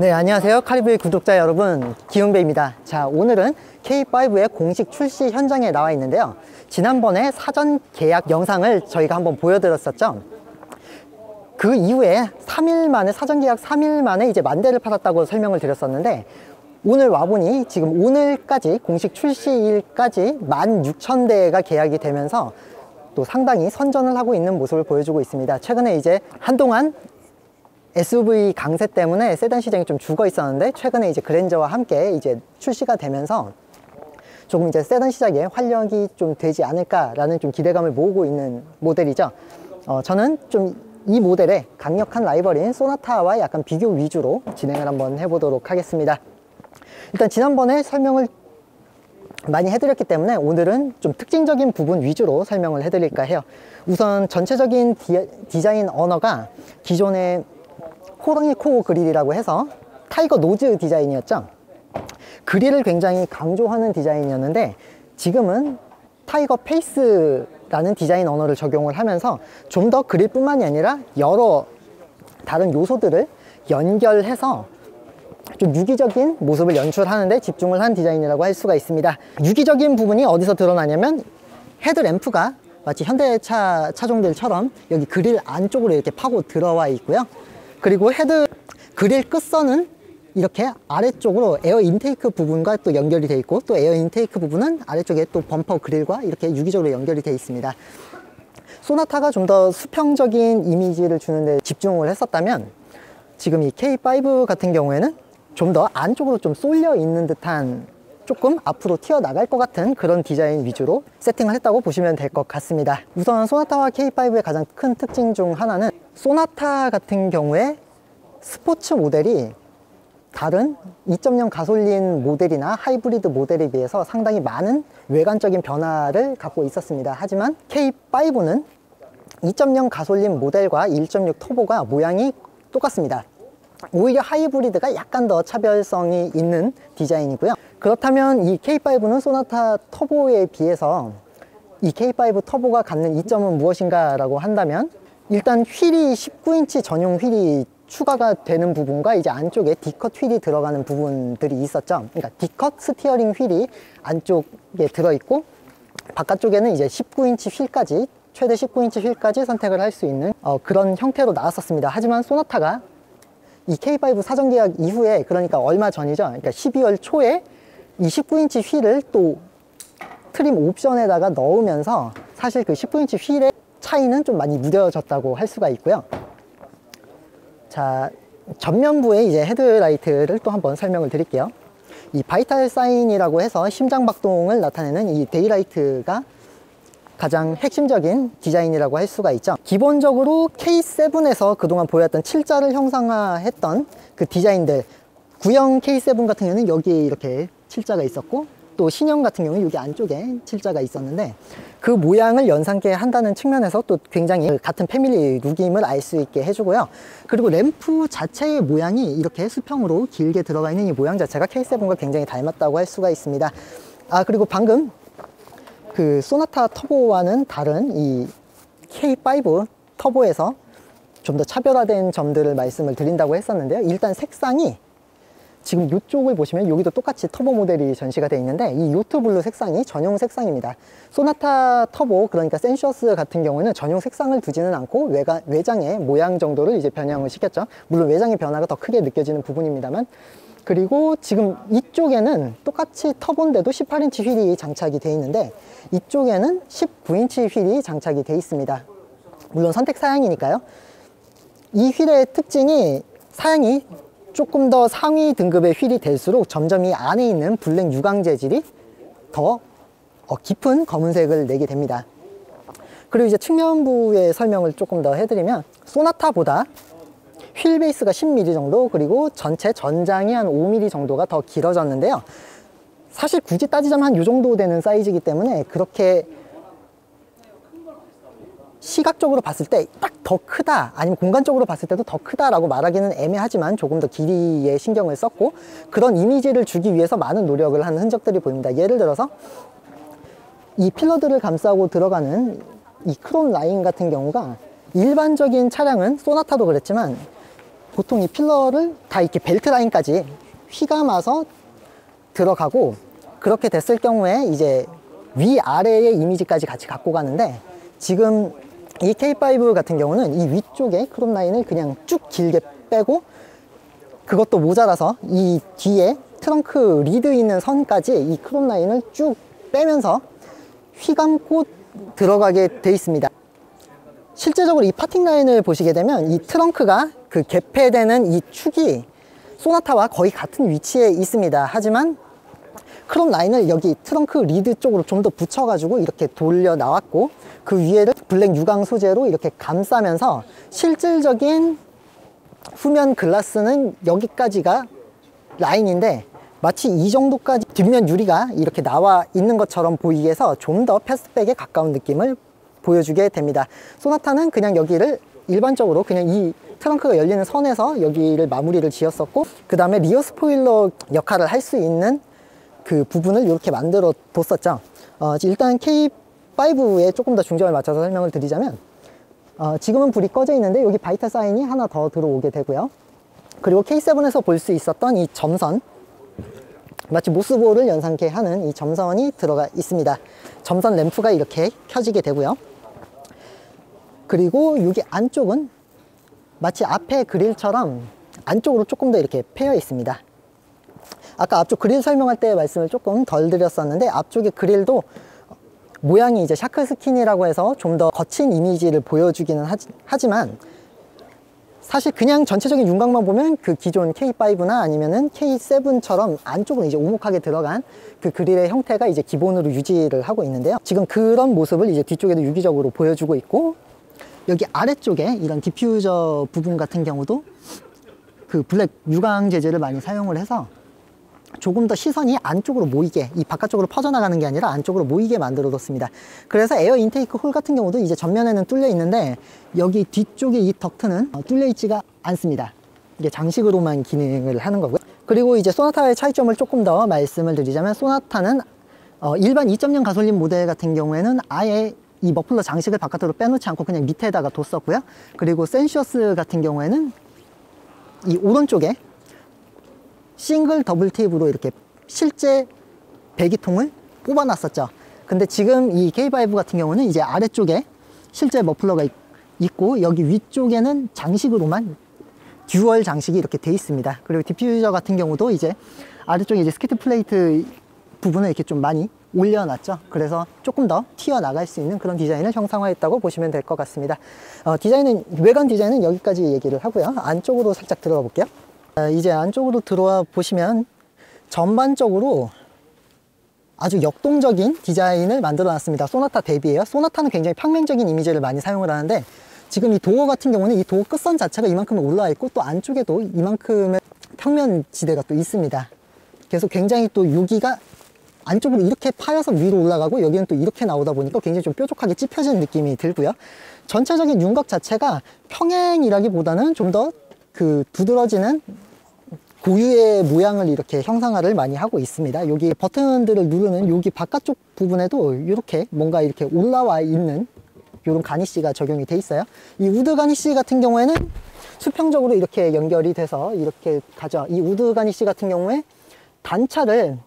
네, 안녕하세요. 카리브의 구독자 여러분, 기흥배입니다. 자, 오늘은 K5의 공식 출시 현장에 나와 있는데요. 지난번에 사전 계약 영상을 저희가 한번 보여드렸었죠. 그 이후에 3일 만에, 사전 계약 3일 만에 이제 10,000대를 팔았다고 설명을 드렸었는데, 오늘 와보니 지금 오늘까지, 공식 출시일까지 16,000대가 계약이 되면서 또 상당히 선전을 하고 있는 모습을 보여주고 있습니다. 최근에 이제 한동안 SUV 강세 때문에 세단 시장이 좀 죽어 있었는데, 최근에 이제 그랜저와 함께 이제 출시가 되면서 조금 이제 세단 시장에 활력이 좀 되지 않을까라는 좀 기대감을 모으고 있는 모델이죠. 저는 좀 이 모델의 강력한 라이벌인 소나타와 약간 비교 위주로 진행을 한번 해보도록 하겠습니다. 일단 지난번에 설명을 많이 해드렸기 때문에 오늘은 좀 특징적인 부분 위주로 설명을 해드릴까 해요. 우선 전체적인 디자인 언어가 기존의 호랑이 코 그릴이라고 해서 타이거 노즈 디자인이었죠. 그릴을 굉장히 강조하는 디자인이었는데, 지금은 타이거 페이스라는 디자인 언어를 적용을 하면서 좀 더 그릴뿐만이 아니라 여러 다른 요소들을 연결해서 좀 유기적인 모습을 연출하는 데 집중을 한 디자인이라고 할 수가 있습니다. 유기적인 부분이 어디서 드러나냐면, 헤드램프가 마치 현대차 차종들처럼 여기 그릴 안쪽으로 이렇게 파고 들어와 있고요. 그리고 헤드 그릴 끝선은 이렇게 아래쪽으로 에어 인테이크 부분과 또 연결이 되어 있고, 또 에어 인테이크 부분은 아래쪽에 또 범퍼 그릴과 이렇게 유기적으로 연결이 되어 있습니다. 소나타가 좀 더 수평적인 이미지를 주는데 집중을 했었다면, 지금 이 K5 같은 경우에는 좀 더 안쪽으로 좀 쏠려 있는 듯한, 조금 앞으로 튀어나갈 것 같은 그런 디자인 위주로 세팅을 했다고 보시면 될 것 같습니다. 우선 소나타와 K5의 가장 큰 특징 중 하나는, 소나타 같은 경우에 스포츠 모델이 다른 2.0 가솔린 모델이나 하이브리드 모델에 비해서 상당히 많은 외관적인 변화를 갖고 있었습니다. 하지만 K5는 2.0 가솔린 모델과 1.6 터보가 모양이 똑같습니다. 오히려 하이브리드가 약간 더 차별성이 있는 디자인이고요. 그렇다면 이 K5는 소나타 터보에 비해서 이 K5 터보가 갖는 이점은 무엇인가 라고 한다면, 일단 휠이 19인치 전용 휠이 추가가 되는 부분과 이제 안쪽에 D컷 휠이 들어가는 부분들이 있었죠. 그러니까 D컷 스티어링 휠이 안쪽에 들어있고, 바깥쪽에는 이제 19인치 휠까지, 최대 19인치 휠까지 선택을 할 수 있는 그런 형태로 나왔었습니다. 하지만 소나타가 이 K5 사전 계약 이후에, 그러니까 얼마 전이죠. 그러니까 12월 초에 이 19인치 휠을 또 트림 옵션에다가 넣으면서 사실 그 19인치 휠의 차이는 좀 많이 무뎌졌다고 할 수가 있고요. 자, 전면부의 이제 헤드라이트를 또 한번 설명을 드릴게요. 이 바이탈 사인이라고 해서 심장 박동을 나타내는 이 데이라이트가 가장 핵심적인 디자인이라고 할 수가 있죠. 기본적으로 K7에서 그동안 보였던 7자를 형상화했던 그 디자인들, 구형 K7 같은 경우는 여기에 이렇게 7자가 있었고, 또 신형 같은 경우는 여기 안쪽에 7자가 있었는데, 그 모양을 연상케 한다는 측면에서 또 굉장히 같은 패밀리 룩임을 알 수 있게 해주고요. 그리고 램프 자체의 모양이 이렇게 수평으로 길게 들어가 있는 이 모양 자체가 K7과 굉장히 닮았다고 할 수가 있습니다. 그리고 방금 그 소나타 터보와는 다른 이 K5 터보에서 좀 더 차별화된 점들을 말씀을 드린다고 했었는데요. 일단 색상이, 지금 이쪽을 보시면 여기도 똑같이 터보 모델이 전시가 되어 있는데, 이 요트 블루 색상이 전용 색상입니다. 소나타 터보, 그러니까 센슈어스 같은 경우는 전용 색상을 두지는 않고 외장의 모양 정도를 이제 변형을 시켰죠. 물론 외장의 변화가 더 크게 느껴지는 부분입니다만. 그리고 지금 이쪽에는 똑같이 터보인데도 18인치 휠이 장착이 되어 있는데, 이쪽에는 19인치 휠이 장착이 되어 있습니다. 물론 선택 사양이니까요. 이 휠의 특징이, 사양이 조금 더 상위 등급의 휠이 될수록 점점 이 안에 있는 블랙 유광 재질이 더 깊은 검은색을 내게 됩니다. 그리고 이제 측면부의 설명을 조금 더 해드리면, 소나타보다 휠 베이스가 10mm 정도, 그리고 전체 전장이 한 5mm 정도가 더 길어졌는데요. 사실 굳이 따지자면 한 이 정도 되는 사이즈이기 때문에, 그렇게 시각적으로 봤을 때 딱 더 크다, 아니면 공간적으로 봤을 때도 더 크다라고 말하기는 애매하지만, 조금 더 길이에 신경을 썼고 그런 이미지를 주기 위해서 많은 노력을 한 흔적들이 보입니다. 예를 들어서 이 필러들을 감싸고 들어가는 이 크롬 라인 같은 경우가, 일반적인 차량은 소나타도 그랬지만 보통 이 필러를 다 이렇게 벨트 라인까지 휘감아서 들어가고, 그렇게 됐을 경우에 이제 위아래의 이미지까지 같이 갖고 가는데, 지금 이 K5 같은 경우는 이 위쪽에 크롬 라인을 그냥 쭉 길게 빼고, 그것도 모자라서 이 뒤에 트렁크 리드 있는 선까지 이 크롬 라인을 쭉 빼면서 휘감고 들어가게 돼 있습니다. 실제적으로 이 파팅 라인을 보시게 되면 이 트렁크가 그 개폐되는 이 축이 소나타와 거의 같은 위치에 있습니다. 하지만 크롬 라인을 여기 트렁크 리드 쪽으로 좀 더 붙여가지고 이렇게 돌려 나왔고, 그 위에를 블랙 유광 소재로 이렇게 감싸면서 실질적인 후면 글라스는 여기까지가 라인인데, 마치 이 정도까지 뒷면 유리가 이렇게 나와 있는 것처럼 보이게 해서 좀 더 패스트백에 가까운 느낌을 보여주게 됩니다. 소나타는 그냥 여기를 일반적으로 그냥 이 트렁크가 열리는 선에서 여기를 마무리를 지었었고, 그 다음에 리어 스포일러 역할을 할 수 있는 그 부분을 이렇게 만들어 뒀었죠. 일단 K5에 조금 더 중점을 맞춰서 설명을 드리자면, 지금은 불이 꺼져 있는데 여기 바이탈 사인이 하나 더 들어오게 되고요. 그리고 K7에서 볼 수 있었던 이 점선, 마치 모스보를 연상케 하는 이 점선이 들어가 있습니다. 점선 램프가 이렇게 켜지게 되고요. 그리고 여기 안쪽은 마치 앞에 그릴처럼 안쪽으로 조금 더 이렇게 패여 있습니다. 아까 앞쪽 그릴 설명할 때 말씀을 조금 덜 드렸었는데, 앞쪽의 그릴도 모양이 이제 샤크 스킨이라고 해서 좀 더 거친 이미지를 보여주기는 하지만, 사실 그냥 전체적인 윤곽만 보면 그 기존 K5나 아니면은 K7처럼 안쪽은 이제 오목하게 들어간 그 그릴의 형태가 이제 기본으로 유지를 하고 있는데요. 지금 그런 모습을 이제 뒤쪽에도 유기적으로 보여주고 있고, 여기 아래쪽에 이런 디퓨저 부분 같은 경우도 그 블랙 유광 재질을 많이 사용을 해서 조금 더 시선이 안쪽으로 모이게, 이 바깥쪽으로 퍼져나가는 게 아니라 안쪽으로 모이게 만들어 뒀습니다. 그래서 에어 인테이크 홀 같은 경우도 이제 전면에는 뚫려 있는데, 여기 뒤쪽에 이 덕트는 뚫려 있지가 않습니다. 이게 장식으로만 기능을 하는 거고요. 그리고 이제 소나타의 차이점을 조금 더 말씀을 드리자면, 소나타는 일반 2.0 가솔린 모델 같은 경우에는 아예 이 머플러 장식을 바깥으로 빼놓지 않고 그냥 밑에다가 뒀었고요. 그리고 센시어스 같은 경우에는 이 오른쪽에 싱글 더블 테이프로 이렇게 실제 배기통을 뽑아놨었죠. 근데 지금 이 K5 같은 경우는 이제 아래쪽에 실제 머플러가 있고, 여기 위쪽에는 장식으로만 듀얼 장식이 이렇게 돼 있습니다. 그리고 디퓨저 같은 경우도 이제 아래쪽에 이제 스키트 플레이트 부분을 이렇게 좀 많이 올려놨죠. 그래서 조금 더 튀어나갈 수 있는 그런 디자인을 형상화했다고 보시면 될 것 같습니다. 외관 디자인은 여기까지 얘기를 하고요. 안쪽으로 살짝 들어가 볼게요. 이제 안쪽으로 들어와 보시면 전반적으로 아주 역동적인 디자인을 만들어 놨습니다. 소나타 대비예요. 소나타는 굉장히 평면적인 이미지를 많이 사용을 하는데, 지금 이 도어 같은 경우는 이 도어 끝선 자체가 이만큼 올라와 있고, 또 안쪽에도 이만큼의 평면 지대가 또 있습니다. 그래서 굉장히 또 여기가 안쪽으로 이렇게 파여서 위로 올라가고, 여기는 또 이렇게 나오다 보니까 굉장히 좀 뾰족하게 찝혀지는 느낌이 들고요. 전체적인 윤곽 자체가 평행이라기보다는 좀 더 그 두드러지는 고유의 모양을 이렇게 형상화를 많이 하고 있습니다. 여기 버튼들을 누르는 여기 바깥쪽 부분에도 이렇게 뭔가 이렇게 올라와 있는 이런 가니쉬가 적용이 돼 있어요. 이 우드 가니쉬 같은 경우에는 수평적으로 이렇게 연결이 돼서 이렇게 가죠. 이 우드 가니쉬 같은 경우에 단차를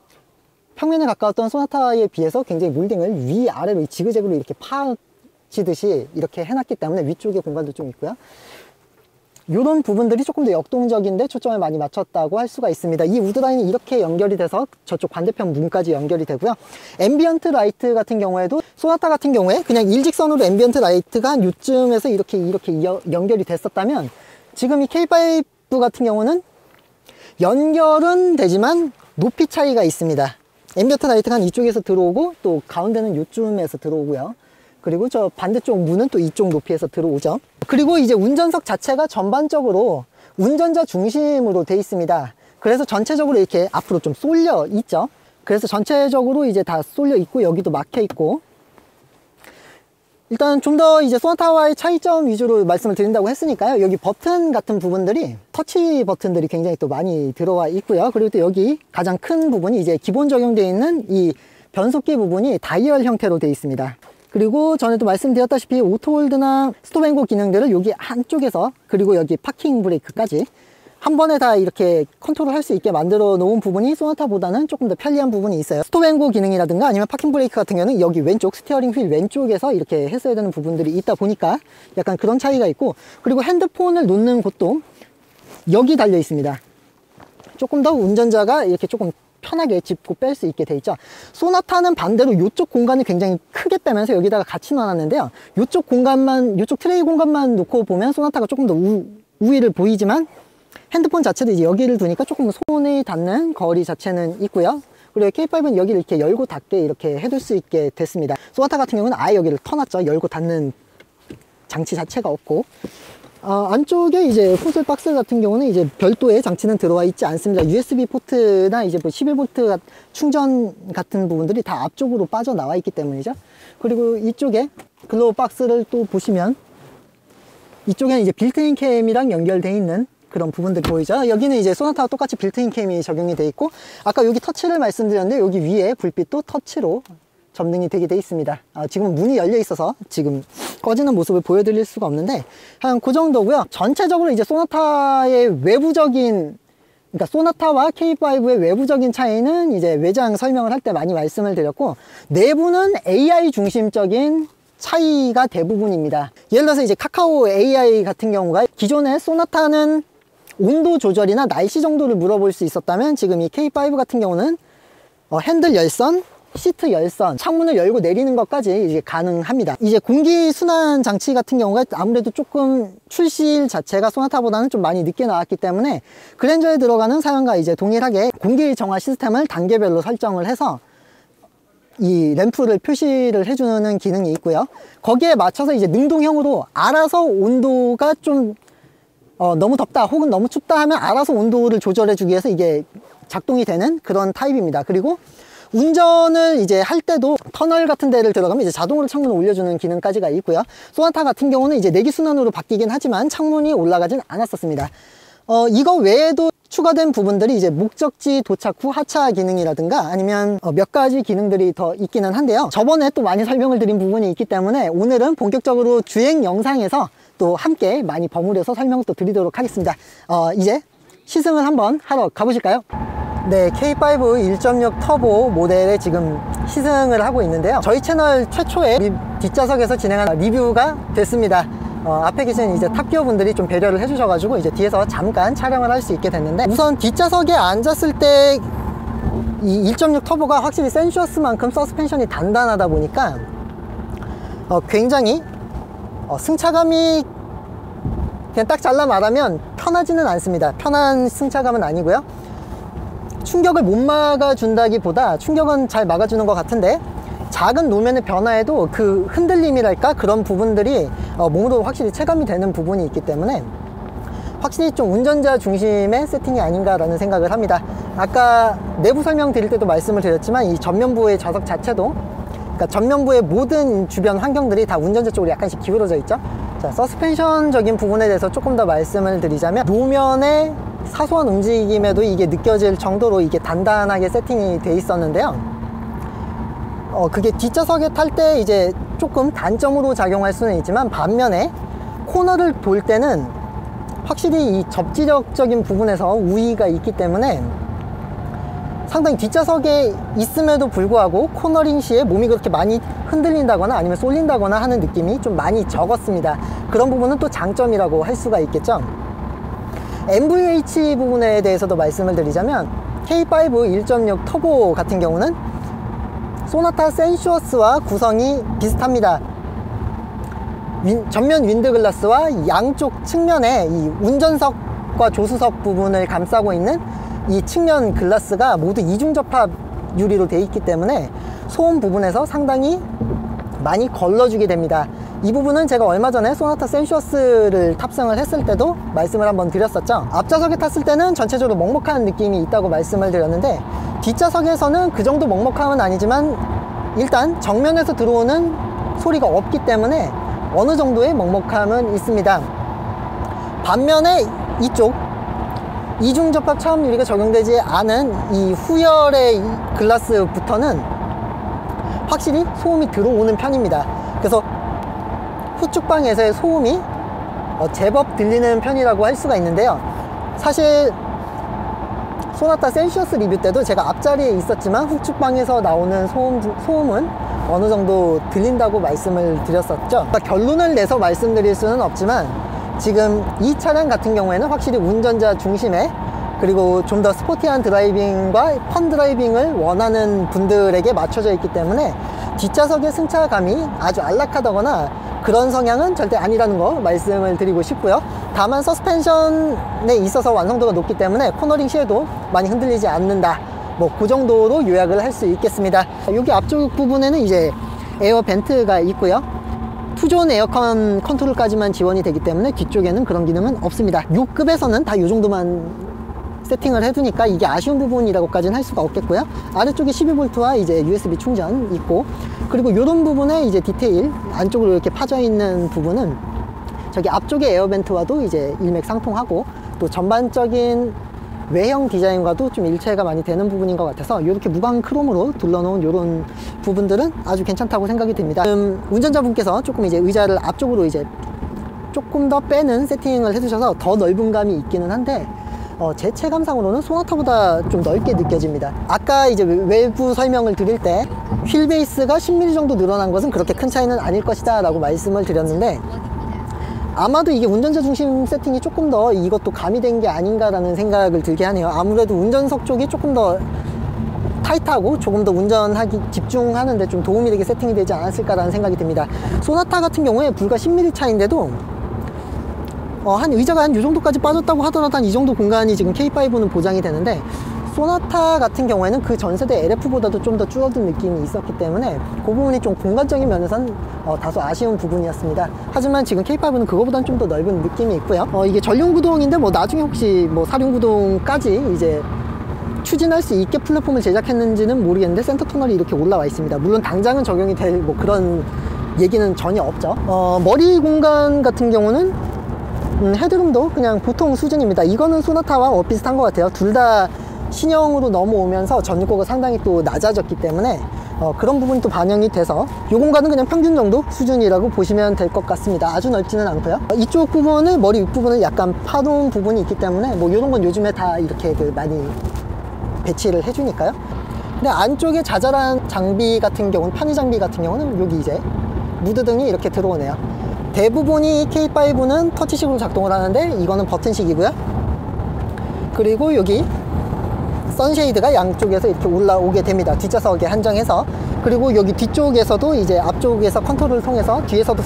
평면에 가까웠던 소나타에 비해서 굉장히 몰딩을 위아래로 지그재그로 이렇게 파지듯이 이렇게 해놨기 때문에 위쪽에 공간도 좀 있고요. 이런 부분들이 조금 더 역동적인데 초점을 많이 맞췄다고 할 수가 있습니다. 이 우드라인이 이렇게 연결이 돼서 저쪽 반대편 문까지 연결이 되고요. 앰비언트 라이트 같은 경우에도 소나타 같은 경우에 그냥 일직선으로 앰비언트 라이트가 한 요쯤에서 이렇게 연결이 됐었다면, 지금 이 K5 같은 경우는 연결은 되지만 높이 차이가 있습니다. 앰비언트 라이트가 한 이쪽에서 들어오고, 또 가운데는 요쯤에서 들어오고요. 그리고 저 반대쪽 문은 또 이쪽 높이에서 들어오죠. 그리고 이제 운전석 자체가 전반적으로 운전자 중심으로 돼 있습니다. 그래서 전체적으로 이렇게 앞으로 좀 쏠려 있죠. 그래서 전체적으로 이제 다 쏠려 있고, 여기도 막혀 있고, 일단 좀 더 이제 소나타와의 차이점 위주로 말씀을 드린다고 했으니까요. 여기 버튼 같은 부분들이 터치 버튼들이 굉장히 또 많이 들어와 있고요. 그리고 또 여기 가장 큰 부분이 이제 기본 적용되어 있는 이 변속기 부분이 다이얼 형태로 되어 있습니다. 그리고 전에도 말씀드렸다시피 오토홀드나 스톱앤고 기능들을 여기 한쪽에서, 그리고 여기 파킹 브레이크까지 한 번에 다 이렇게 컨트롤 할 수 있게 만들어 놓은 부분이 소나타보다는 조금 더 편리한 부분이 있어요. 스톱앤고 기능이라든가 아니면 파킹 브레이크 같은 경우는 여기 왼쪽 스티어링 휠 왼쪽에서 이렇게 했어야 되는 부분들이 있다 보니까 약간 그런 차이가 있고, 그리고 핸드폰을 놓는 곳도 여기 달려 있습니다. 조금 더 운전자가 이렇게 조금 편하게 짚고 뺄 수 있게 돼 있죠. 소나타는 반대로 이쪽 공간을 굉장히 크게 빼면서 여기다가 같이 놔놨는데요, 이쪽 공간만, 이쪽 트레이 공간만 놓고 보면 소나타가 조금 더 우위를 보이지만 핸드폰 자체도 이제 여기를 두니까 조금 손이 닿는 거리 자체는 있고요. 그리고 K5는 여기를 이렇게 열고 닫게 이렇게 해둘 수 있게 됐습니다. 소나타 같은 경우는 아예 여기를 터놨죠. 열고 닫는 장치 자체가 없고, 안쪽에 이제 콘솔 박스 같은 경우는 이제 별도의 장치는 들어와 있지 않습니다. USB 포트나 이제 뭐 11V 충전 같은 부분들이 다 앞쪽으로 빠져나와 있기 때문이죠. 그리고 이쪽에 글로우 박스를 또 보시면 이쪽에는 이제 빌트인 캠이랑 연결되어 있는 그런 부분들 보이죠. 여기는 이제 소나타와 똑같이 빌트인 캠이 적용이 되어 있고, 아까 여기 터치를 말씀드렸는데 여기 위에 불빛도 터치로 점등이 되게 돼 있습니다. 지금 문이 열려 있어서 지금 꺼지는 모습을 보여드릴 수가 없는데 한 그 정도고요. 전체적으로 이제 소나타의 외부적인, 그러니까 소나타와 K5의 외부적인 차이는 이제 외장 설명을 할 때 많이 말씀을 드렸고, 내부는 AI 중심적인 차이가 대부분입니다. 예를 들어서 이제 카카오 AI 같은 경우가 기존의 소나타는 온도 조절이나 날씨 정도를 물어볼 수 있었다면, 지금 이 K5 같은 경우는 핸들 열선, 시트 열선, 창문을 열고 내리는 것까지 이제 가능합니다. 이제 공기 순환 장치 같은 경우가 아무래도 조금 출시일 자체가 소나타보다는 좀 많이 늦게 나왔기 때문에 그랜저에 들어가는 사양과 이제 동일하게 공기 정화 시스템을 단계별로 설정을 해서 이 램프를 표시를 해주는 기능이 있고요. 거기에 맞춰서 이제 능동형으로 알아서 온도가 좀 너무 덥다 혹은 너무 춥다 하면 알아서 온도를 조절해 주기 위해서 이게 작동이 되는 그런 타입입니다. 그리고 운전을 이제 할 때도 터널 같은 데를 들어가면 이제 자동으로 창문을 올려주는 기능까지가 있고요. 소나타 같은 경우는 이제 내기순환으로 바뀌긴 하지만 창문이 올라가진 않았었습니다. 이거 외에도 추가된 부분들이 이제 목적지 도착 후 하차 기능이라든가 아니면 몇 가지 기능들이 더 있기는 한데요, 저번에 또 많이 설명을 드린 부분이 있기 때문에 오늘은 본격적으로 주행 영상에서 또 함께 많이 버무려서 설명을 또 드리도록 하겠습니다. 이제 시승을 한번 하러 가보실까요? 네, K5 1.6 터보 모델에 지금 시승을 하고 있는데요, 저희 채널 최초의 뒷좌석에서 진행한 리뷰가 됐습니다. 앞에 계신 이제 탑기어 분들이 좀 배려를 해주셔가지고 이제 뒤에서 잠깐 촬영을 할 수 있게 됐는데, 우선 뒷좌석에 앉았을 때 이 1.6 터보가 확실히 센슈어스만큼 서스펜션이 단단하다 보니까 굉장히 승차감이 그냥 딱 잘라 말하면 편하지는 않습니다. 편한 승차감은 아니고요, 충격을 못 막아준다기보다 충격은 잘 막아주는 것 같은데 작은 노면의 변화에도 그 흔들림이랄까 그런 부분들이 몸으로 확실히 체감이 되는 부분이 있기 때문에 확실히 좀 운전자 중심의 세팅이 아닌가라는 생각을 합니다. 아까 내부 설명 드릴 때도 말씀을 드렸지만 이 전면부의 좌석 자체도, 그러니까 전면부의 모든 주변 환경들이 다 운전자 쪽으로 약간씩 기울어져 있죠. 자, 서스펜션적인 부분에 대해서 조금 더 말씀을 드리자면, 노면의 사소한 움직임에도 이게 느껴질 정도로 이게 단단하게 세팅이 돼 있었는데요, 그게 뒷좌석에 탈 때 이제 조금 단점으로 작용할 수는 있지만, 반면에 코너를 돌 때는 확실히 이 접지력적인 부분에서 우위가 있기 때문에 상당히 뒷좌석에 있음에도 불구하고 코너링 시에 몸이 그렇게 많이 흔들린다거나 아니면 쏠린다거나 하는 느낌이 좀 많이 적었습니다. 그런 부분은 또 장점이라고 할 수가 있겠죠. NVH 부분에 대해서도 말씀을 드리자면, K5 1.6 터보 같은 경우는 소나타 센슈어스와 구성이 비슷합니다. 전면 윈드글라스와 양쪽 측면에 이 운전석과 조수석 부분을 감싸고 있는 이 측면 글라스가 모두 이중 접합 유리로 되어 있기 때문에 소음 부분에서 상당히 많이 걸러주게 됩니다. 이 부분은 제가 얼마 전에 소나타 센슈어스를 탑승을 했을 때도 말씀을 한번 드렸었죠. 앞좌석에 탔을 때는 전체적으로 먹먹한 느낌이 있다고 말씀을 드렸는데, 뒷좌석에서는 그 정도 먹먹함은 아니지만 일단 정면에서 들어오는 소리가 없기 때문에 어느 정도의 먹먹함은 있습니다. 반면에 이쪽 이중접합 차음 유리가 적용되지 않은 이 후열의 글라스부터는 확실히 소음이 들어오는 편입니다. 그래서 후측방에서의 소음이 제법 들리는 편이라고 할 수가 있는데요. 사실 소나타 센슈어스 리뷰 때도 제가 앞자리에 있었지만 후측방에서 나오는 소음은 어느 정도 들린다고 말씀을 드렸었죠. 그러니까 결론을 내서 말씀드릴 수는 없지만 지금 이 차량 같은 경우에는 확실히 운전자 중심에, 그리고 좀 더 스포티한 드라이빙과 펀 드라이빙을 원하는 분들에게 맞춰져 있기 때문에 뒷좌석의 승차감이 아주 안락하다거나 그런 성향은 절대 아니라는 거 말씀을 드리고 싶고요. 다만 서스펜션에 있어서 완성도가 높기 때문에 코너링 시에도 많이 흔들리지 않는다, 뭐 그 정도로 요약을 할 수 있겠습니다. 여기 앞쪽 부분에는 이제 에어 벤트가 있고요. 투존 에어컨 컨트롤까지만 지원이 되기 때문에 뒤쪽에는 그런 기능은 없습니다. 6급에서는 다 이 정도만 세팅을 해두니까 이게 아쉬운 부분이라고까지는 할 수가 없겠고요. 아래쪽에 12V와 이제 USB 충전 있고, 그리고 이런 부분에 이제 디테일 안쪽으로 이렇게 파져 있는 부분은 저기 앞쪽에 에어벤트와도 이제 일맥상통하고, 또 전반적인 외형 디자인과도 좀 일체가 많이 되는 부분인 것 같아서 이렇게 무광 크롬으로 둘러놓은 이런 부분들은 아주 괜찮다고 생각이 듭니다. 지금 운전자분께서 조금 이제 의자를 앞쪽으로 이제 조금 더 빼는 세팅을 해주셔서 더 넓은 감이 있기는 한데, 제 체감상으로는 소나타보다 좀 넓게 느껴집니다. 아까 이제 외부 설명을 드릴 때 휠 베이스가 10mm 정도 늘어난 것은 그렇게 큰 차이는 아닐 것이다 라고 말씀을 드렸는데, 아마도 이게 운전자 중심 세팅이 조금 더 이것도 가미된 게 아닌가라는 생각을 들게 하네요. 아무래도 운전석 쪽이 조금 더 타이트하고 조금 더 운전하기 집중하는데 좀 도움이 되게 세팅이 되지 않았을까라는 생각이 듭니다. 소나타 같은 경우에 불과 10mm 차인데도 한 의자가 한 이 정도까지 빠졌다고 하더라도 한 이 정도 공간이 지금 K5는 보장이 되는데, 소나타 같은 경우에는 그 전세대 LF보다도 좀 더 줄어든 느낌이 있었기 때문에 그 부분이 좀 공간적인 면에선 다소 아쉬운 부분이었습니다. 하지만 지금 K5는 그거보다는 좀 더 넓은 느낌이 있고요. 이게 전륜구동인데 뭐 나중에 혹시 뭐 사륜구동까지 이제 추진할 수 있게 플랫폼을 제작했는지는 모르겠는데 센터 터널이 이렇게 올라와 있습니다. 물론 당장은 적용이 될 뭐 그런 얘기는 전혀 없죠. 머리 공간 같은 경우는 헤드룸도 그냥 보통 수준입니다. 이거는 소나타와 비슷한 것 같아요. 둘 다 신형으로 넘어오면서 전유가가 상당히 또 낮아졌기 때문에 그런 부분이 또 반영이 돼서 이 공간은 그냥 평균 정도 수준이라고 보시면 될 것 같습니다. 아주 넓지는 않고요. 이쪽 부분을, 머리 윗부분을 약간 파놓은 부분이 있기 때문에 뭐 이런 건 요즘에 다 이렇게 많이 배치를 해주니까요. 근데 안쪽에 자잘한 장비 같은 경우는, 편의 장비 같은 경우는 여기 이제 무드등이 이렇게 들어오네요. 대부분이 K5는 터치식으로 작동을 하는데 이거는 버튼식이고요. 그리고 여기 선쉐이드가 양쪽에서 이렇게 올라오게 됩니다. 뒷좌석에 한정해서. 그리고 여기 뒤쪽에서도 이제 앞쪽에서 컨트롤을 통해서 뒤에서도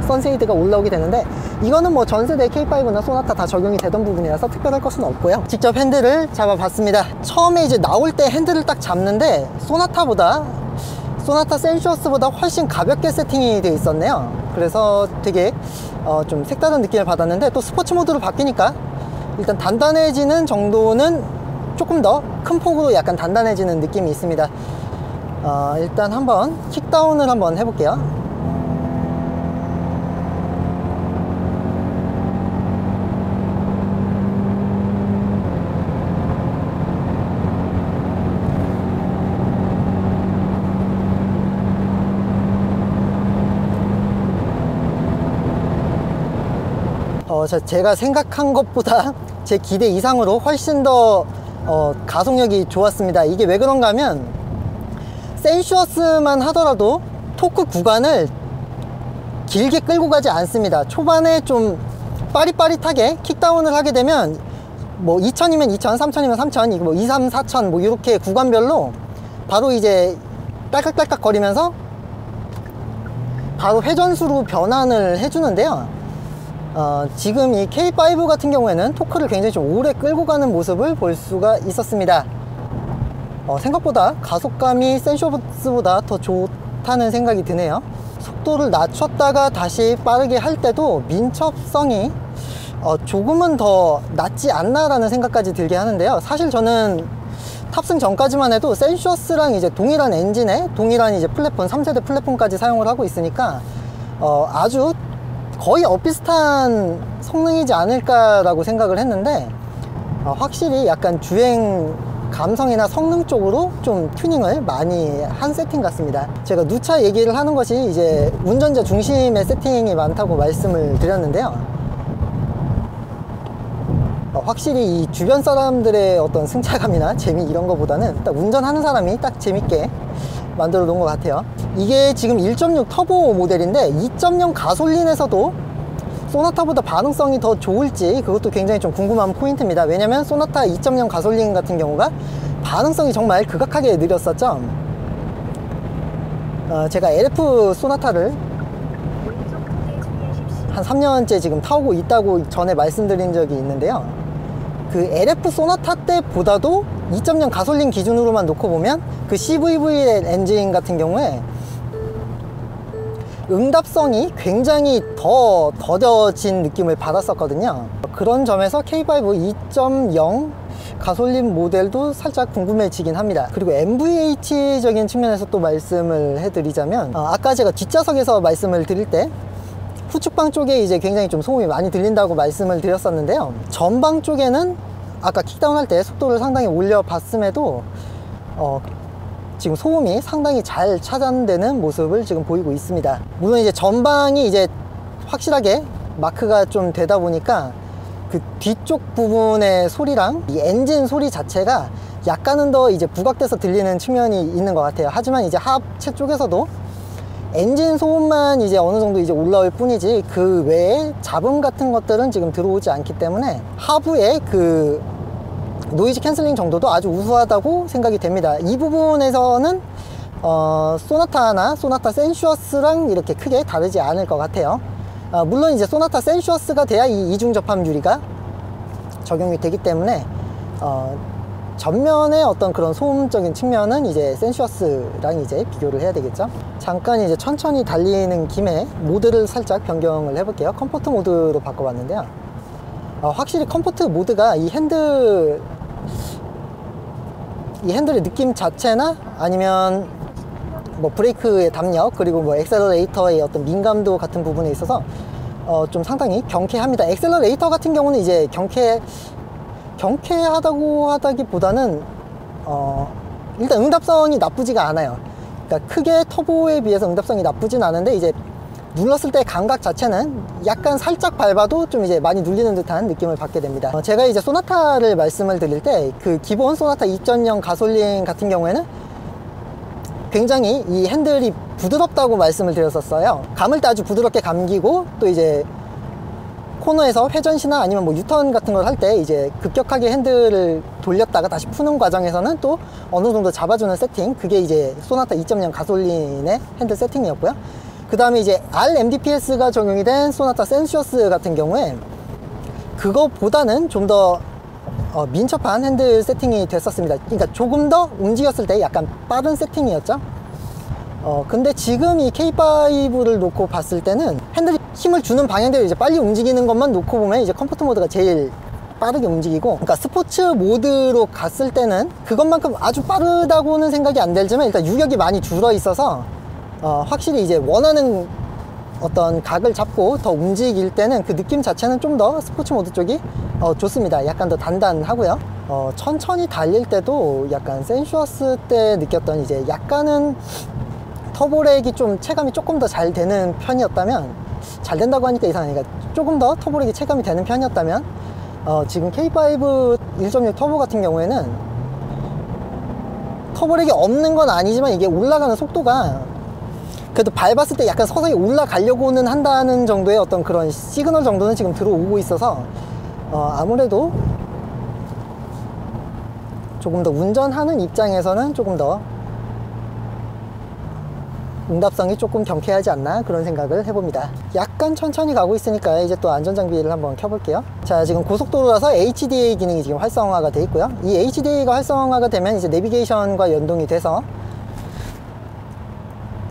선쉐이드가 올라오게 되는데, 이거는 뭐 전세대 K5나 소나타 다 적용이 되던 부분이라서 특별할 것은 없고요. 직접 핸들을 잡아봤습니다. 처음에 이제 나올 때 핸들을 딱 잡는데 소나타 센슈어스보다 훨씬 가볍게 세팅이 되어 있었네요. 그래서 되게 좀 색다른 느낌을 받았는데, 또 스포츠 모드로 바뀌니까 일단 단단해지는 정도는 조금 더 큰 폭으로 약간 단단해지는 느낌이 있습니다. 일단 한번 킥다운을 한번 해볼게요. 제가 생각한 것보다 제 기대 이상으로 훨씬 더 가속력이 좋았습니다. 이게 왜 그런가 하면 센슈어스만 하더라도 토크 구간을 길게 끌고 가지 않습니다. 초반에 좀 빠릿빠릿하게 킥다운을 하게 되면 뭐 2000이면 2000, 3000이면 3000, 뭐 2, 3, 4000 뭐 이렇게 구간별로 바로 이제 딸깍딸깍 거리면서 바로 회전수로 변환을 해주는데요. 지금 이 K5 같은 경우에는 토크를 굉장히 좀 오래 끌고 가는 모습을 볼 수가 있었습니다. 생각보다 가속감이 센슈어스보다 더 좋다는 생각이 드네요. 속도를 낮췄다가 다시 빠르게 할 때도 민첩성이 조금은 더 낫지 않나 라는 생각까지 들게 하는데요. 사실 저는 탑승 전까지만 해도 센슈어스랑 이제 동일한 엔진에 동일한 이제 플랫폼, 3세대 플랫폼까지 사용을 하고 있으니까 아주 거의 비슷한 성능이지 않을까라고 생각을 했는데, 확실히 약간 주행 감성이나 성능 쪽으로 좀 튜닝을 많이 한 세팅 같습니다. 제가 누차 얘기를 하는 것이 이제 운전자 중심의 세팅이 많다고 말씀을 드렸는데요. 확실히 이 주변 사람들의 어떤 승차감이나 재미 이런 거보다는 딱 운전하는 사람이 딱 재밌게 만들어 놓은 것 같아요. 이게 지금 1.6 터보 모델인데 2.0 가솔린에서도 소나타보다 반응성이 더 좋을지 그것도 굉장히 좀 궁금한 포인트입니다. 왜냐면 소나타 2.0 가솔린 같은 경우가 반응성이 정말 극악하게 느렸었죠. 제가 LF 소나타를 한 3년째 지금 타고 있다고 전에 말씀드린 적이 있는데요. 그 LF 소나타 때보다도 2.0 가솔린 기준으로만 놓고 보면 그 CVV 엔진 같은 경우에 응답성이 굉장히 더 더뎌진 느낌을 받았었거든요. 그런 점에서 K5 2.0 가솔린 모델도 살짝 궁금해지긴 합니다. 그리고 NVH적인 측면에서 또 말씀을 해드리자면 아까 제가 뒷좌석에서 말씀을 드릴 때 후측방 쪽에 이제 굉장히 좀 소음이 많이 들린다고 말씀을 드렸었는데요. 전방 쪽에는 아까 킥다운 할 때 속도를 상당히 올려 봤음에도 지금 소음이 상당히 잘 차단되는 모습을 지금 보이고 있습니다. 물론 이제 전방이 이제 확실하게 마크가 좀 되다 보니까 그 뒤쪽 부분의 소리랑 이 엔진 소리 자체가 약간은 더 이제 부각돼서 들리는 측면이 있는 것 같아요. 하지만 이제 하체 쪽에서도 엔진 소음만 이제 어느 정도 이제 올라올 뿐이지 그 외에 잡음 같은 것들은 지금 들어오지 않기 때문에 하부의 그 노이즈 캔슬링 정도도 아주 우수하다고 생각이 됩니다. 이 부분에서는 소나타나 소나타 센슈어스랑 이렇게 크게 다르지 않을 것 같아요. 물론 이제 소나타 센슈어스가 돼야 이 이중 접합 유리가 적용이 되기 때문에 전면의 어떤 그런 소음적인 측면은 이제 센슈어스랑 이제 비교를 해야 되겠죠. 잠깐 이제 천천히 달리는 김에 모드를 살짝 변경을 해볼게요. 컴포트 모드로 바꿔봤는데요. 확실히 컴포트 모드가 이 핸들의 느낌 자체나 아니면 뭐 브레이크의 담력 그리고 뭐 엑셀러레이터의 어떤 민감도 같은 부분에 있어서 좀 상당히 경쾌합니다. 엑셀러레이터 같은 경우는 이제 경쾌하다고 하다기보다는 일단 응답성이 나쁘지가 않아요. 그러니까 크게 터보에 비해서 응답성이 나쁘진 않은데 이제 눌렀을 때 감각 자체는 약간 살짝 밟아도 좀 이제 많이 눌리는 듯한 느낌을 받게 됩니다. 제가 이제 소나타를 말씀을 드릴 때 그 기본 소나타 2.0 가솔린 같은 경우에는 굉장히 이 핸들이 부드럽다고 말씀을 드렸었어요. 감을 때 아주 부드럽게 감기고 또 이제 코너에서 회전시나 아니면 뭐 유턴 같은 걸 할 때 이제 급격하게 핸들을 돌렸다가 다시 푸는 과정에서는 또 어느 정도 잡아주는 세팅, 그게 이제 소나타 2.0 가솔린의 핸들 세팅이었고요. 그 다음에 이제 RMDPS가 적용이 된 소나타 센슈어스 같은 경우에 그거보다는 좀 더 민첩한 핸들 세팅이 됐었습니다. 그러니까 조금 더 움직였을 때 약간 빠른 세팅이었죠. 근데 지금 이 K5를 놓고 봤을 때는 핸들이 힘을 주는 방향대로 이제 빨리 움직이는 것만 놓고 보면 이제 컴포트 모드가 제일 빠르게 움직이고, 그러니까 스포츠 모드로 갔을 때는 그것만큼 아주 빠르다고는 생각이 안 들지만 일단 유격이 많이 줄어 있어서 확실히 이제 원하는 어떤 각을 잡고 더 움직일 때는 그 느낌 자체는 좀 더 스포츠 모드 쪽이 좋습니다. 약간 더 단단하고요. 천천히 달릴 때도 약간 센슈어스 때 느꼈던 이제 약간은 터보렉이 좀 체감이 조금 더 잘 되는 편이었다면, 잘 된다고 하니까 이상하니까 조금 더 터보렉이 체감이 되는 편이었다면 지금 K5 1.6 터보 같은 경우에는 터보렉이 없는 건 아니지만 이게 올라가는 속도가 그래도 밟았을 때 약간 서서히 올라가려고는 한다는 정도의 어떤 그런 시그널 정도는 지금 들어오고 있어서 아무래도 조금 더 운전하는 입장에서는 조금 더 응답성이 조금 경쾌하지 않나 그런 생각을 해봅니다. 약간 천천히 가고 있으니까 이제 또 안전장비를 한번 켜볼게요. 자, 지금 고속도로라서 HDA 기능이 지금 활성화가 되어 있고요. 이 HDA가 활성화가 되면 이제 내비게이션과 연동이 돼서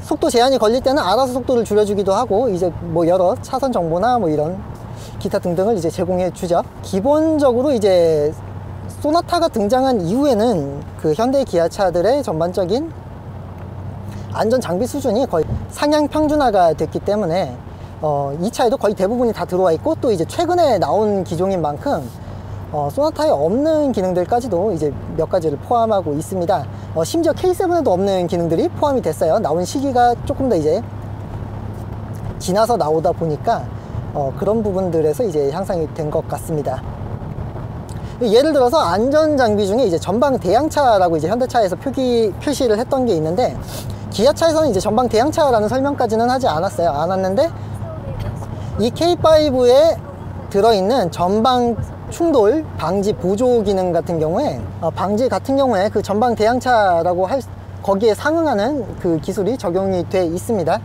속도 제한이 걸릴 때는 알아서 속도를 줄여주기도 하고, 이제 뭐 여러 차선 정보나 뭐 이런 기타 등등을 이제 제공해 주죠. 기본적으로 이제 소나타가 등장한 이후에는 그 현대 기아차들의 전반적인 안전 장비 수준이 거의 상향 평준화가 됐기 때문에 이 차에도 거의 대부분이 다 들어와 있고, 또 이제 최근에 나온 기종인 만큼 소나타에 없는 기능들까지도 이제 몇 가지를 포함하고 있습니다. 심지어 K7에도 없는 기능들이 포함이 됐어요. 나온 시기가 조금 더 이제 지나서 나오다 보니까 그런 부분들에서 이제 향상이 된 것 같습니다. 예를 들어서 안전 장비 중에 이제 전방 대양차라고 이제 현대차에서 표시를 했던 게 있는데, 기아차에서는 이제 전방 대양차라는 설명까지는 하지 않았는데 이 K5에 들어있는 전방 충돌 방지 보조 기능 같은 경우에 그 전방 대양차라고 거기에 상응하는 그 기술이 적용이 돼 있습니다.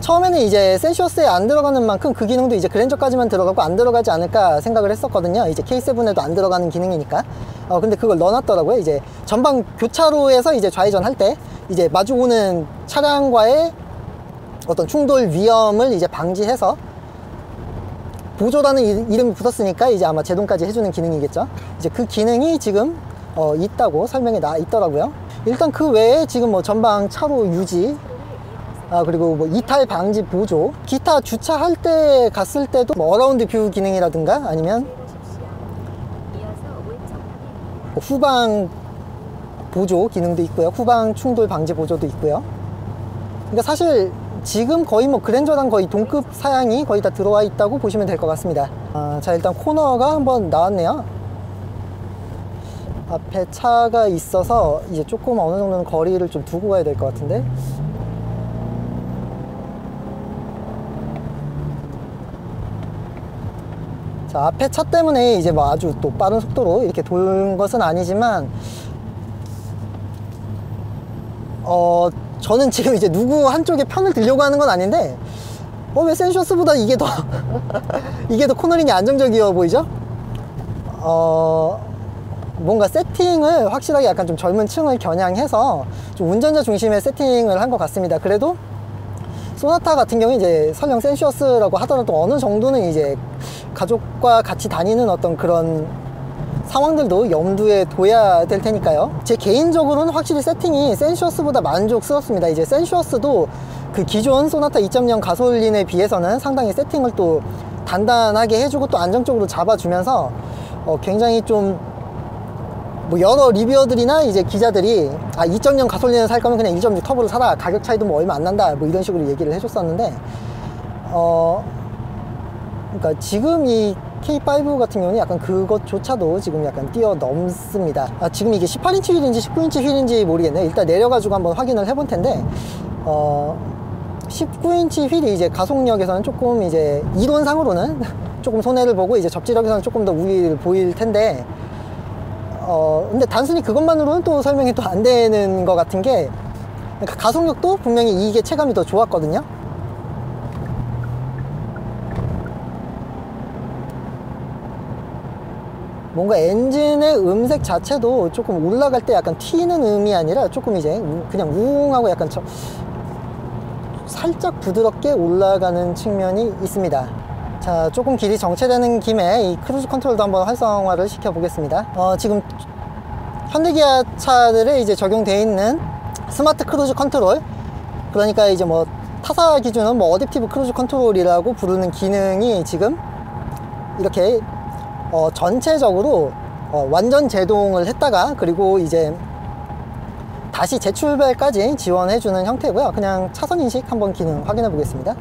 처음에는 이제 센슈어스에 안 들어가는 만큼 그 기능도 이제 그랜저까지만 들어가고 안 들어가지 않을까 생각을 했었거든요. 이제 K7에도 안 들어가는 기능이니까. 근데 그걸 넣어놨더라고요. 이제 전방 교차로에서 이제 좌회전 할 때 이제 마주오는 차량과의 어떤 충돌 위험을 이제 방지해서, 보조라는 이름이 붙었으니까 이제 아마 제동까지 해주는 기능이겠죠. 이제 그 기능이 지금 있다고 설명이 나 있더라고요. 일단 그 외에 지금 뭐 전방 차로 유지, 그리고 뭐 이탈 방지 보조, 기타 주차할 때 갔을 때도 뭐 어라운드 뷰 기능이라든가 아니면 뭐 후방 보조 기능도 있고요. 후방 충돌 방지 보조도 있고요. 그러니까 사실 지금 거의 뭐 그랜저랑 거의 동급 사양이 거의 다 들어와 있다고 보시면 될 것 같습니다. 자, 일단 코너가 한번 나왔네요. 앞에 차가 있어서 이제 조금 어느 정도는 거리를 좀 두고 가야 될 것 같은데, 자, 앞에 차 때문에 이제 뭐 아주 또 빠른 속도로 이렇게 도는 것은 아니지만, 저는 지금 이제 누구 한쪽에 편을 들려고 하는 건 아닌데, 왜 센슈어스보다 이게 더 이게 더 코너링이 안정적이어 보이죠? 뭔가 세팅을 확실하게 약간 좀 젊은 층을 겨냥해서 좀 운전자 중심의 세팅을 한 것 같습니다. 그래도 소나타 같은 경우에 이제 설령 센슈어스라고 하더라도 어느 정도는 이제 가족과 같이 다니는 어떤 그런 상황들도 염두에 둬야 될 테니까요. 제 개인적으로는 확실히 세팅이 센슈어스보다 만족스럽습니다. 이제 센슈어스도 그 기존 소나타 2.0 가솔린에 비해서는 상당히 세팅을 또 단단하게 해주고 또 안정적으로 잡아주면서 굉장히 좀 뭐 여러 리뷰어들이나 이제 기자들이 2.0 가솔린을 살 거면 그냥 1.6 터보를 사라, 가격 차이도 뭐 얼마 안 난다, 뭐 이런 식으로 얘기를 해줬었는데, 그러니까 지금 이 K5 같은 경우는 약간 그것조차도 지금 약간 뛰어넘습니다. 지금 이게 18인치 휠인지 19인치 휠인지 모르겠네요. 일단 내려가지고 한번 확인을 해볼 텐데, 19인치 휠이 이제 가속력에서는 조금 이제 이론상으로는 조금 손해를 보고 이제 접지력에서는 조금 더 우위를 보일 텐데, 근데 단순히 그것만으로는 또 설명이 또 안 되는 것 같은 게, 그러니까 가속력도 분명히 이게 체감이 더 좋았거든요. 뭔가 엔진의 음색 자체도 조금 올라갈 때 약간 튀는 음이 아니라 조금 이제 그냥 우웅하고 약간 살짝 부드럽게 올라가는 측면이 있습니다. 자, 조금 길이 정체되는 김에 이 크루즈 컨트롤도 한번 활성화를 시켜 보겠습니다. 지금 현대기아 차들에 이제 적용되어 있는 스마트 크루즈 컨트롤, 그러니까 이제 뭐 타사 기준은 뭐 어댑티브 크루즈 컨트롤이라고 부르는 기능이 지금 이렇게 전체적으로 완전 제동을 했다가 그리고 이제 다시 재출발까지 지원해주는 형태고요. 그냥 차선 인식 한번 기능 확인해 보겠습니다.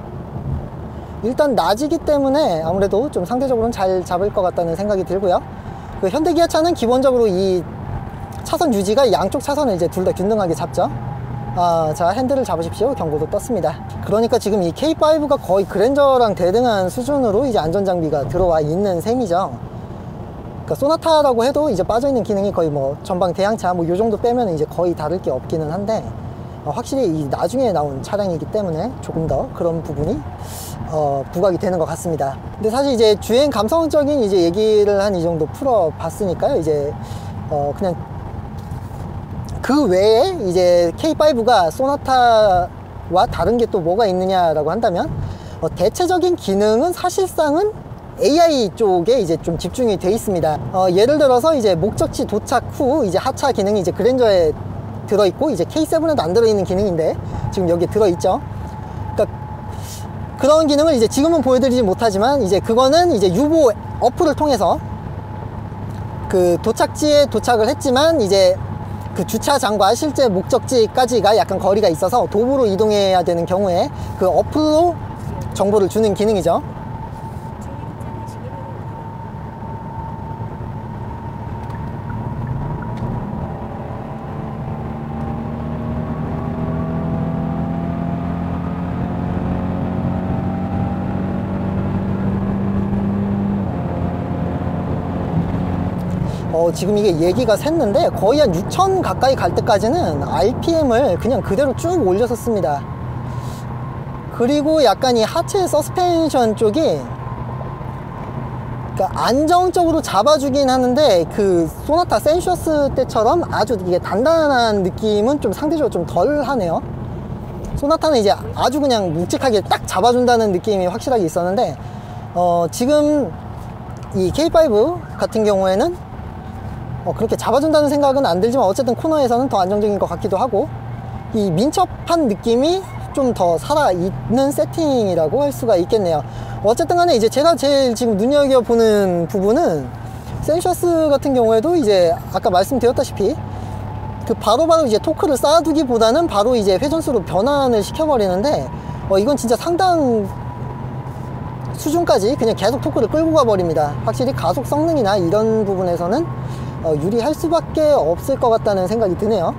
일단 낮이기 때문에 아무래도 좀 상대적으로는 잘 잡을 것 같다는 생각이 들고요. 그 현대기아 차는 기본적으로 이 차선 유지가 양쪽 차선을 이제 둘 다 균등하게 잡죠. 자, 핸들을 잡으십시오. 경고도 떴습니다. 그러니까 지금 이 K5가 거의 그랜저랑 대등한 수준으로 이제 안전장비가 들어와 있는 셈이죠. 그러니까 소나타라고 해도 이제 빠져있는 기능이 거의 뭐 전방 대양차 뭐 요 정도 빼면 이제 거의 다를 게 없기는 한데, 확실히 이 나중에 나온 차량이기 때문에 조금 더 그런 부분이 부각이 되는 것 같습니다. 근데 사실 이제 주행 감성적인 이제 얘기를 한 이 정도 풀어봤으니까요. 이제 그냥 그 외에 이제 K5가 소나타와 다른 게 또 뭐가 있느냐라고 한다면, 대체적인 기능은 사실상은 AI 쪽에 이제 좀 집중이 돼 있습니다. 예를 들어서 이제 목적지 도착 후 이제 하차 기능이 이제 그랜저에 들어있고 이제 K7에도 안 들어있는 기능인데 지금 여기에 들어있죠. 그러니까 그런 기능을 이제 지금은 보여드리지 못하지만 이제 그거는 이제 유보 어플을 통해서 그 도착지에 도착을 했지만 이제 그 주차장과 실제 목적지까지가 약간 거리가 있어서 도보로 이동해야 되는 경우에 그 어플로 정보를 주는 기능이죠. 지금 이게 얘기가 샜는데 거의 한 6,000 가까이 갈 때까지는 RPM을 그냥 그대로 쭉 올렸었습니다. 그리고 약간 이 하체 서스펜션 쪽이 그러니까 안정적으로 잡아주긴 하는데 그 소나타 센셔스 때처럼 아주 이게 단단한 느낌은 좀 상대적으로 좀 덜 하네요. 소나타는 이제 아주 그냥 묵직하게 딱 잡아준다는 느낌이 확실하게 있었는데 지금 이 K5 같은 경우에는 그렇게 잡아준다는 생각은 안 들지만 어쨌든 코너에서는 더 안정적인 것 같기도 하고 이 민첩한 느낌이 좀 더 살아있는 세팅이라고 할 수가 있겠네요. 어쨌든 간에 이제 제가 제일 지금 눈여겨보는 부분은 센셔스 같은 경우에도 이제 아까 말씀드렸다시피 그 바로바로 이제 토크를 쌓아두기보다는 바로 이제 회전수로 변환을 시켜버리는데 이건 진짜 상당 수준까지 그냥 계속 토크를 끌고 가버립니다. 확실히 가속 성능이나 이런 부분에서는 유리할 수밖에 없을 것 같다는 생각이 드네요.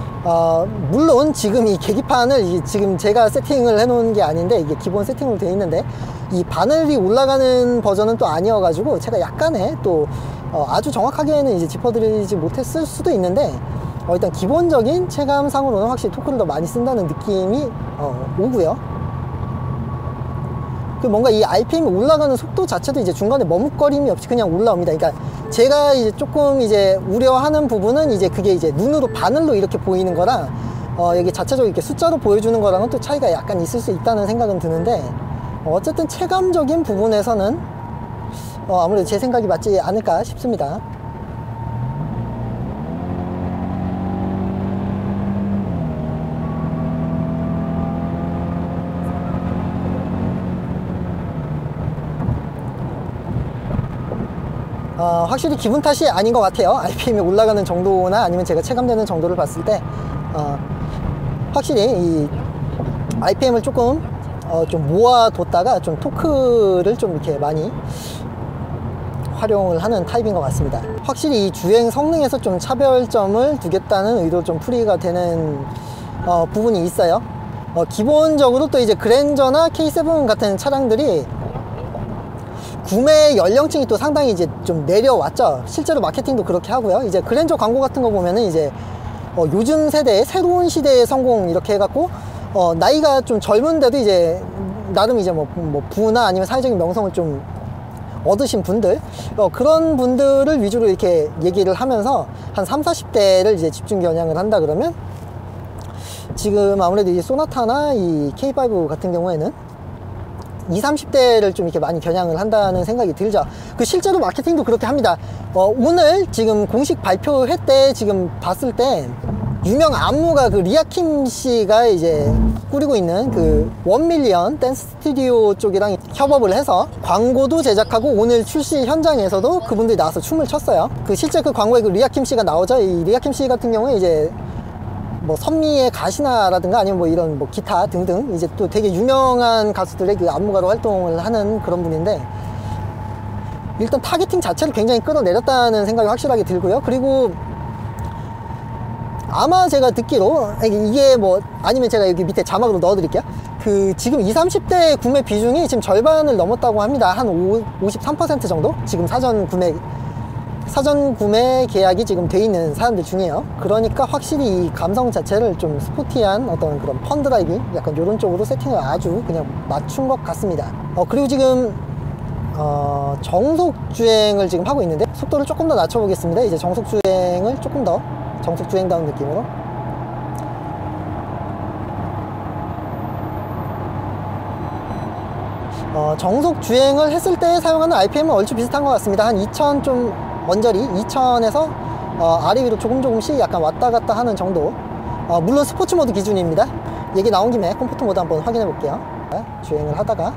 물론 지금 이 계기판을 지금 제가 세팅을 해 놓은 게 아닌데 이게 기본 세팅으로 되어 있는데 이 바늘이 올라가는 버전은 또 아니어가지고 제가 약간의 또 아주 정확하게는 이제 짚어드리지 못했을 수도 있는데 일단 기본적인 체감상으로는 확실히 토크를 더 많이 쓴다는 느낌이 오고요. 그 뭔가 이 RPM이 올라가는 속도 자체도 이제 중간에 머뭇거림이 없이 그냥 올라옵니다. 그러니까 제가 이제 조금 이제 우려하는 부분은 이제 그게 이제 눈으로 바늘로 이렇게 보이는 거랑 여기 자체적으로 이렇게 숫자로 보여주는 거랑은 또 차이가 약간 있을 수 있다는 생각은 드는데 어쨌든 체감적인 부분에서는 아무래도 제 생각이 맞지 않을까 싶습니다. 확실히 기분 탓이 아닌 것 같아요. RPM이 올라가는 정도나 아니면 제가 체감되는 정도를 봤을 때 확실히 이 RPM을 조금 좀 모아뒀다가 좀 토크를 좀 이렇게 많이 활용을 하는 타입인 것 같습니다. 확실히 이 주행 성능에서 좀 차별점을 두겠다는 의도로 좀 풀이가 되는 부분이 있어요. 기본적으로 또 이제 그랜저나 K7 같은 차량들이 구매 연령층이 또 상당히 이제 좀 내려왔죠. 실제로 마케팅도 그렇게 하고요. 이제 그랜저 광고 같은 거 보면은 이제 요즘 세대의 새로운 시대의 성공 이렇게 해갖고 나이가 좀 젊은데도 이제 나름 이제 뭐 부나 아니면 사회적인 명성을 좀 얻으신 분들 그런 분들을 위주로 이렇게 얘기를 하면서 한 30, 40대를 이제 집중 겨냥을 한다 그러면 지금 아무래도 이 소나타나 이 K5 같은 경우에는 20, 30대를 좀 이렇게 많이 겨냥을 한다는 생각이 들죠. 그 실제로 마케팅도 그렇게 합니다. 오늘 지금 공식 발표회 때 지금 봤을 때 유명 안무가 그 리아킴 씨가 이제 꾸리고 있는 그 1밀리언 댄스 스튜디오 쪽이랑 협업을 해서 광고도 제작하고 오늘 출시 현장에서도 그분들이 나와서 춤을 췄어요. 그 실제 그 광고에 그 리아킴 씨가 나오죠. 이 리아킴 씨 같은 경우에 이제 뭐 선미의 가시나라든가 아니면 뭐 이런 뭐 기타 등등 이제 또 되게 유명한 가수들의 그 안무가로 활동을 하는 그런 분인데 일단 타겟팅 자체를 굉장히 끌어내렸다는 생각이 확실하게 들고요. 그리고 아마 제가 듣기로 이게 뭐 아니면 제가 여기 밑에 자막으로 넣어 드릴게요. 그 지금 20, 30대 구매 비중이 지금 절반을 넘었다고 합니다. 한 53% 정도 지금 사전 구매 계약이 지금 돼 있는 사람들 중에요. 그러니까 확실히 이 감성 자체를 좀 스포티한 어떤 그런 펀드라이빙 약간 이런 쪽으로 세팅을 아주 그냥 맞춘 것 같습니다. 그리고 지금 정속 주행을 지금 하고 있는데 속도를 조금 더 낮춰 보겠습니다. 이제 정속 주행을 조금 더 정속 주행다운 느낌으로 정속 주행을 했을 때 사용하는 RPM은 얼추 비슷한 것 같습니다. 한 2000 좀 언저리 2000에서 아래 위로 조금씩 약간 왔다 갔다 하는 정도. 물론 스포츠 모드 기준입니다. 얘기 나온 김에 컴포트 모드 한번 확인해 볼게요. 주행을 하다가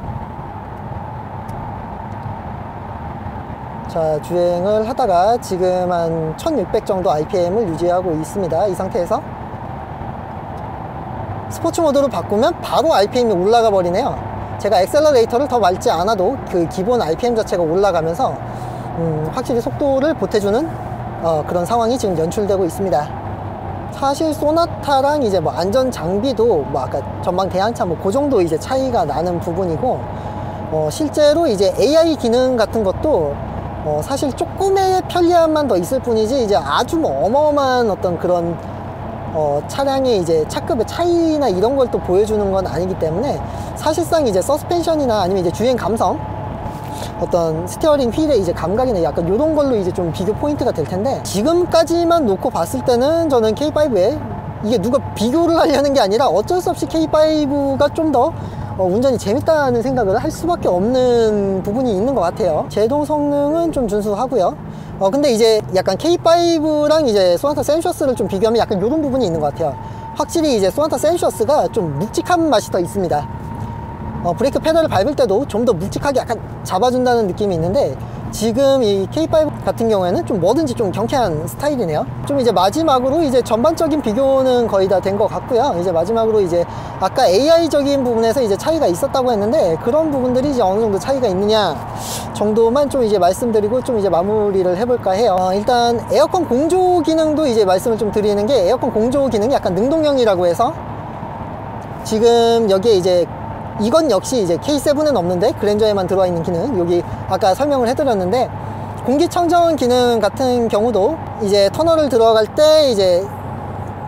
자, 주행을 하다가 지금 한 1600 정도 RPM을 유지하고 있습니다. 이 상태에서 스포츠 모드로 바꾸면 바로 RPM이 올라가 버리네요. 제가 액셀러레이터를 더 밟지 않아도 그 기본 RPM 자체가 올라가면서 확실히 속도를 보태주는 그런 상황이 지금 연출되고 있습니다. 사실 소나타랑 이제 뭐 안전 장비도 뭐 아까 전방 대항차 뭐 그 정도 이제 차이가 나는 부분이고, 실제로 이제 AI 기능 같은 것도 사실 조금의 편리함만 더 있을 뿐이지 이제 아주 뭐 어마어마한 어떤 그런 차량의 이제 차급의 차이나 이런 걸 또 보여주는 건 아니기 때문에, 사실상 이제 서스펜션이나 아니면 이제 주행 감성, 어떤 스티어링 휠의 이제 감각이나 약간 요런 걸로 이제 좀 비교 포인트가 될 텐데, 지금까지만 놓고 봤을 때는 저는 K5에 이게 누가 비교를 하려는 게 아니라 어쩔 수 없이 K5가 좀 더 운전이 재밌다는 생각을 할 수밖에 없는 부분이 있는 것 같아요. 제동 성능은 좀 준수하고요. 근데 이제 약간 K5랑 이제 소나타 센슈어스를 좀 비교하면 약간 이런 부분이 있는 것 같아요. 확실히 이제 소나타 센슈어스가 좀 묵직한 맛이 더 있습니다. 브레이크 페달을 밟을 때도 좀 더 묵직하게 약간 잡아준다는 느낌이 있는데, 지금 이 K5 같은 경우에는 좀 뭐든지 좀 경쾌한 스타일이네요. 좀 이제 마지막으로 이제 전반적인 비교는 거의 다 된 것 같고요. 이제 마지막으로 이제 아까 AI적인 부분에서 이제 차이가 있었다고 했는데, 그런 부분들이 이제 어느 정도 차이가 있느냐 정도만 좀 이제 말씀드리고 좀 이제 마무리를 해볼까 해요. 일단 에어컨 공조 기능도 이제 말씀을 좀 드리는 게, 에어컨 공조 기능이 약간 능동형이라고 해서 지금 여기에 이제 이건 역시 이제 K7은 없는데 그랜저에만 들어와 있는 기능, 여기 아까 설명을 해드렸는데, 공기청정 기능 같은 경우도 이제 터널을 들어갈 때 이제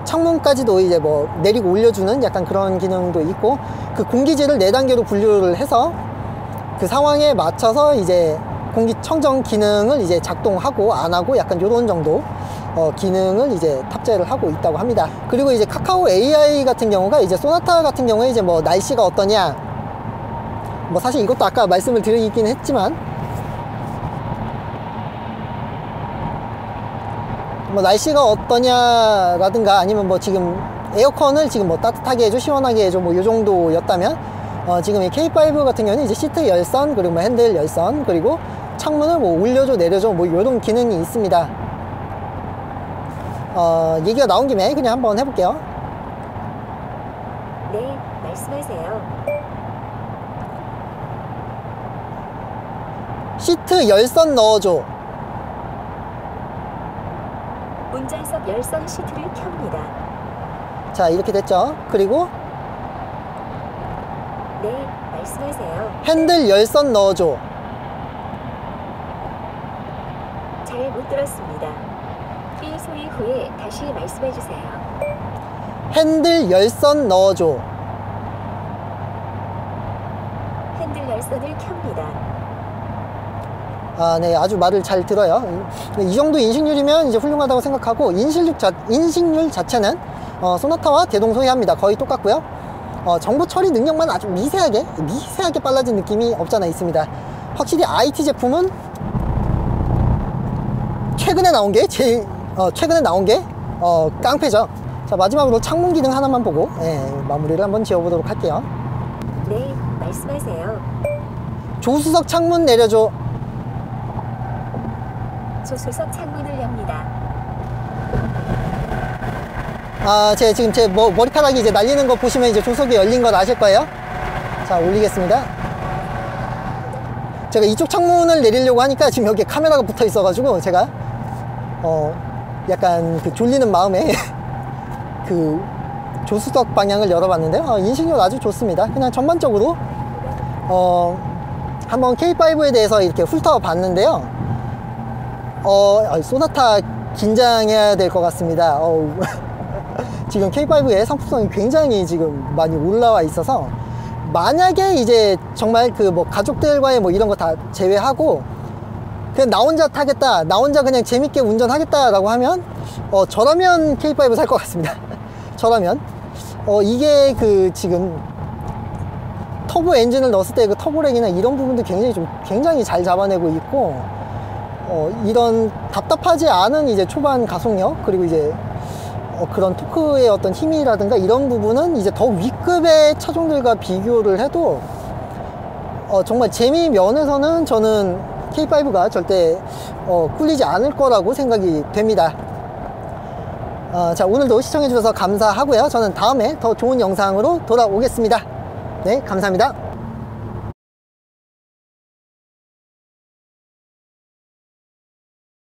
창문까지도 이제 뭐 내리고 올려주는 약간 그런 기능도 있고, 그 공기질을 4단계로 분류를 해서 그 상황에 맞춰서 이제 공기청정 기능을 이제 작동하고 안 하고 약간 요런 정도 기능을 이제 탑재를 하고 있다고 합니다. 그리고 이제 카카오 AI 같은 경우가 이제 소나타 같은 경우에 이제 뭐 날씨가 어떠냐, 뭐 사실 이것도 아까 말씀을 드리긴 했지만 뭐 날씨가 어떠냐라든가 아니면 뭐 지금 에어컨을 지금 뭐 따뜻하게 해줘 시원하게 해줘 뭐 요 정도였다면, 지금 이 K5 같은 경우는 이제 시트 열선, 그리고 뭐 핸들 열선, 그리고 창문을 뭐 올려줘 내려줘 뭐 요런 기능이 있습니다. 얘기가 나온 김에 그냥 한번 해볼게요. 네, 말씀하세요. 시트 열선 넣어줘. 운전석 열선 시트를 켭니다. 자, 이렇게 됐죠. 그리고 네, 말씀하세요. 핸들 열선 넣어줘. 잘 못 들었습니다. 삐 소리 후에 다시 말씀해 주세요. 핸들 열선 넣어줘. 핸들 열선을 켭니다. 네, 아주 말을 잘 들어요. 이 정도 인식률이면 이제 훌륭하다고 생각하고, 인식률 자체는 소나타와 대동소이합니다. 거의 똑같고요. 정보 처리 능력만 아주 미세하게 빨라진 느낌이 없잖아 있습니다. 확실히 IT 제품은 최근에 나온 게 깡패죠. 자, 마지막으로 창문 기능 하나만 보고 마무리를 한번 지어보도록 할게요. 네, 말씀하세요. 조수석 창문 내려줘. 조수석 창문을 엽니다. 지금 제 머리카락이 이제 날리는 거 보시면 이제 조석이 열린 거 아실 거예요. 자, 올리겠습니다. 제가 이쪽 창문을 내리려고 하니까 지금 여기에 카메라가 붙어 있어가지고 제가 약간 그 졸리는 마음에 그 조수석 방향을 열어봤는데요. 인식률 아주 좋습니다. 그냥 전반적으로 한번 K5에 대해서 이렇게 훑어봤는데요. 소나타 긴장해야 될 것 같습니다. 지금 K5의 상품성이 굉장히 지금 많이 올라와 있어서, 만약에 이제 정말 그 뭐 가족들과의 뭐 이런 거 다 제외하고 그냥 나 혼자 타겠다, 나 혼자 그냥 재밌게 운전하겠다 라고 하면 저라면 K5 살 것 같습니다. 저라면 이게 그 지금 터보 엔진을 넣었을 때 그 터보렉이나 이런 부분도 굉장히 잘 잡아내고 있고, 이런 답답하지 않은 이제 초반 가속력, 그리고 이제 그런 토크의 어떤 힘이라든가 이런 부분은 이제 더 위급의 차종들과 비교를 해도 정말 재미 면에서는 저는 K5가 절대 꿀리지 않을 거라고 생각이 됩니다. 자, 오늘도 시청해 주셔서 감사하고요. 저는 다음에 더 좋은 영상으로 돌아오겠습니다. 네, 감사합니다.